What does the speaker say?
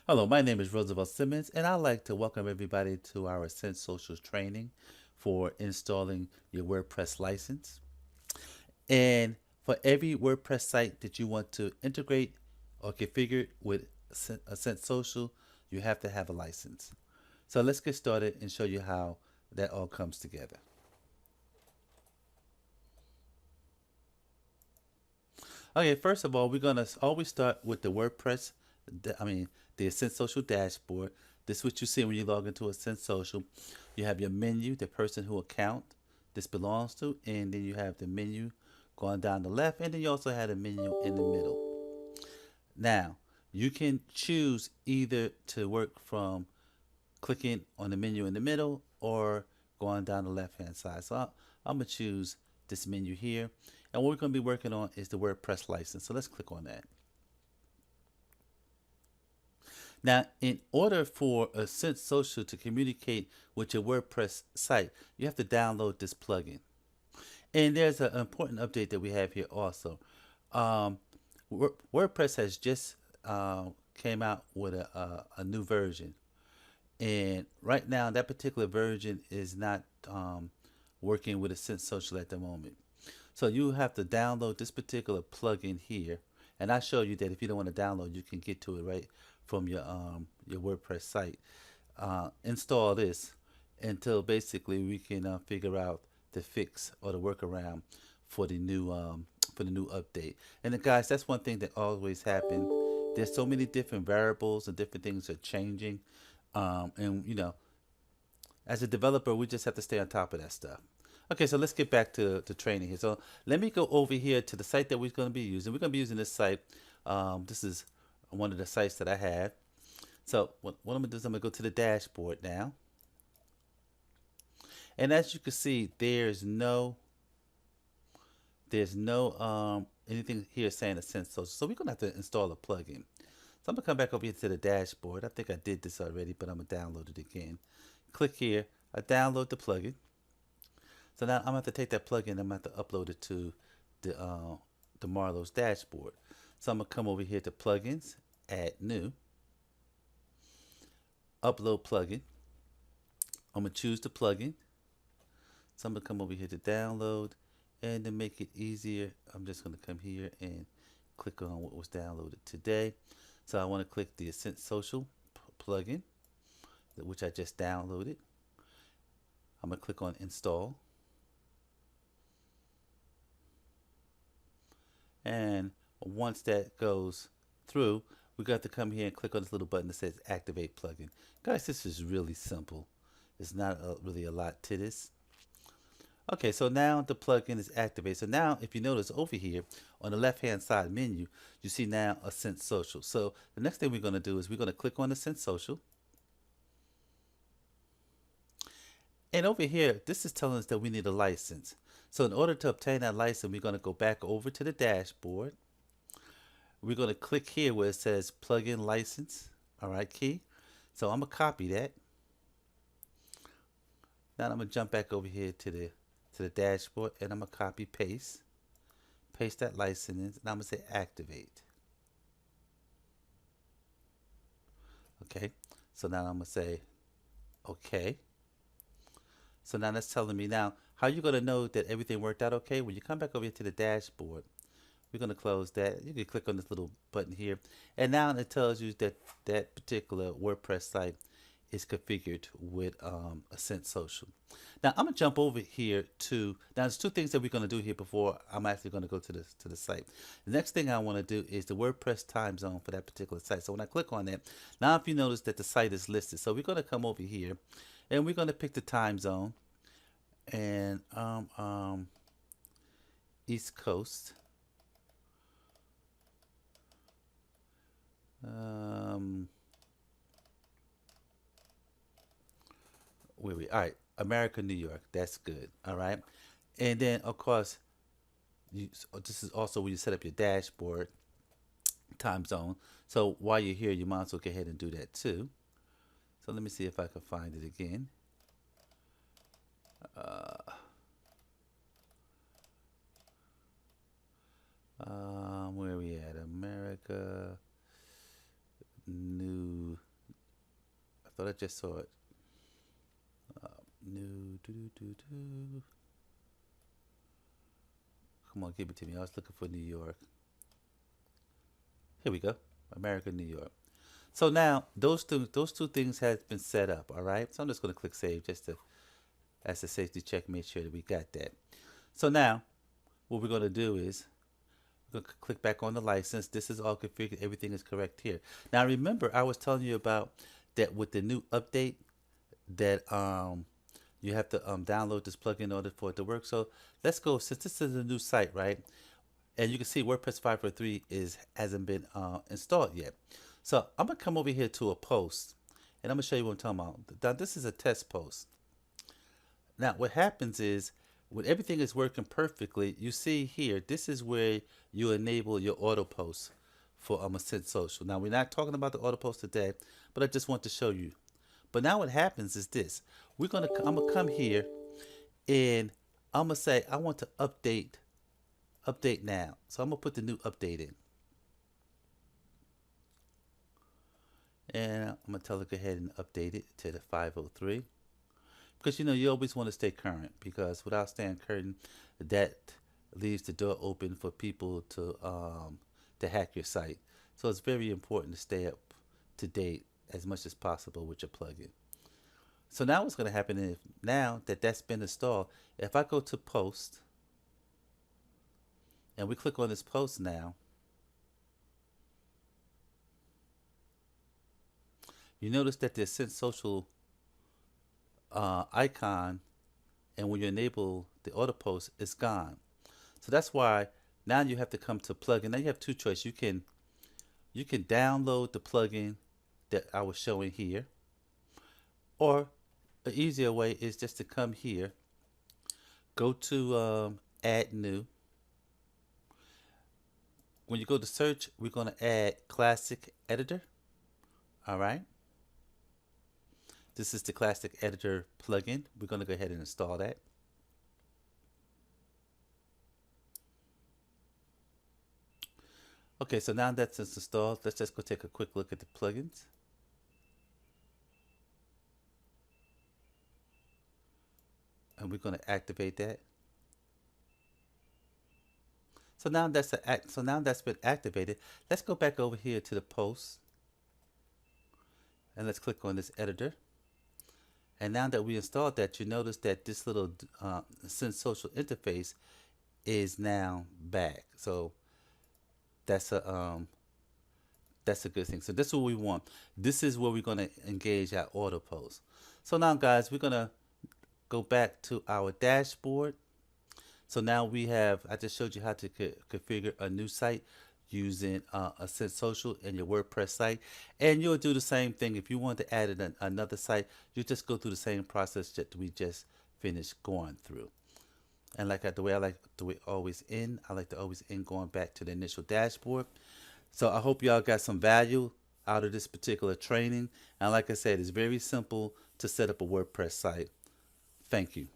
Hello, my name is Roosevelt Simmons, and I'd like to welcome everybody to our Ascent Social training for installing your WordPress license. And for every WordPress site that you want to integrate or configure with Ascent Social, you have to have a license. So let's get started and show you how that all comes together. Okay, first of all, we're gonna always start with the WordPress, the Ascent Social dashboard. This is what you see when you log into Ascent Social. You have your menu, the person who account this belongs to, and then you have the menu going down the left, and then you also have a menu in the middle. Now, you can choose either to work from clicking on the menu in the middle or going down the left hand side. So I'm gonna choose this menu here. And what we're gonna be working on is the WordPress license. So let's click on that. Now, in order for Ascent Social to communicate with your WordPress site, you have to download this plugin. And there's an important update that we have here also. Um, WordPress has just came out with a new version. And right now, that particular version is not working with Ascent Social at the moment. So you have to download this particular plugin here. And I show you that if you don't want to download, you can get to it right from your WordPress site. Install this until basically we can figure out the fix or the workaround for the new update. And guys, that's one thing that always happens. There's so many different variables and different things are changing, and as a developer, we just have to stay on top of that stuff. Okay, so let's get back to training here. So let me go over here to the site that we're going to be using. We're going to be using this site. This is one of the sites that I have. So what I'm going to do is I'm going to go to the dashboard now. And as you can see, there's no anything here saying Ascent Social. So we're going to have to install a plugin. So I'm going to come back over here to the dashboard. I think I did this already, but I'm going to download it again. Click here. I download the plugin. So now I'm gonna have to take that plugin. I'm gonna have to upload it to the Marlowe's dashboard. So I'm gonna come over here to plugins, add new, upload plugin. I'm gonna choose the plugin. So I'm gonna come over here to download, and to make it easier, I'm just gonna come here and click on what was downloaded today. So I want to click the Ascent Social plugin, which I just downloaded. I'm gonna click on install. And once that goes through, we got to come here and click on this little button that says activate plugin. Guys, this is really simple. There's not really a lot to this. Okay, so now the plugin is activated. So now if you notice over here on the left hand side menu, you see now Ascent Social. So the next thing we're going to do is we're going to click on Ascent Social. And over here, this is telling us that we need a license. So in order to obtain that license, we're going to go back over to the dashboard. We're going to click here where it says plugin license, all right, key. So I'm going to copy that. Now I'm going to jump back over here to the dashboard, and I'm going to copy paste that license in, and I'm going to say activate. Okay, so now I'm going to say okay. So now that's telling me now how you going to know that everything worked out okay. When you come back over here to the dashboard, we're going to close that. You can click on this little button here, and now it tells you that that particular WordPress site is configured with Ascent Social. Now I'm gonna jump over here to, now there's two things that we're gonna do here before I'm actually gonna go to the site. The next thing I want to do is the WordPress Timezone for that particular site. So when I click on that, now if you notice that the site is listed, so we're gonna come over here and we're gonna pick the time zone, and East Coast. Where we, all right, America, New York, that's good. All right, and then of course this is also where you set up your dashboard time zone. So while you're here, you might as well go ahead and do that too. So let me see if I can find it again. Where are we at? America, New thought I just saw it. New. Do. Come on, give it to me. I was looking for New York. Here we go. America, New York. So now those two things have been set up. All right. So I'm just going to click save just to as a safety check, make sure that we got that. So now what we're going to do is we're going to click back on the license. This is all configured. Everything is correct here. Now remember, I was telling you about that with the new update that you have to download this plugin in order for it to work. So let's go, since this is a new site, right? And you can see WordPress 5.3 hasn't been installed yet. So I'm gonna come over here to a post, and I'm gonna show you what I'm talking about. Now this is a test post. Now what happens is when everything is working perfectly, you see here, this is where you enable your auto post for Ascent Social. Now we're not talking about the auto post today, but I just want to show you. But now what happens is this. I'm gonna come here and I'm gonna say I want to update now. So I'm gonna put the new update in. And I'm gonna tell it go ahead and update it to the 503. Because you always want to stay current, because without staying current, that leaves the door open for people to hack your site. So it's very important to stay up to date as much as possible with your plugin. So now what's going to happen is, now that that's been installed, if I go to post and we click on this post now, you notice that the Ascent Social icon, and when you enable the auto post, it's gone. So that's why now you have to come to plugin. Now you have two choices. You can download the plugin that I was showing here, or an easier way is just to come here, go to add new. When you go to search, we're going to add classic editor. All right. This is the classic editor plugin. We're going to go ahead and install that. Okay, so now that's installed, let's just go take a quick look at the plugins. And we're going to activate that. So now that's been activated. Let's go back over here to the post, and let's click on this editor. And now that we installed that, you notice that this little Ascent Social interface is now back. So that's a good thing. So this is what we want. This is where we're going to engage our auto post. So now, guys, we're going to go back to our dashboard. So now I just showed you how to configure a new site using Ascent Social in your WordPress site, and you'll do the same thing if you want to add another site. You just go through the same process that we just finished going through. And the way I like to always end going back to the initial dashboard. So I hope y'all got some value out of this particular training. And like I said, it's very simple to set up a WordPress site. Thank you.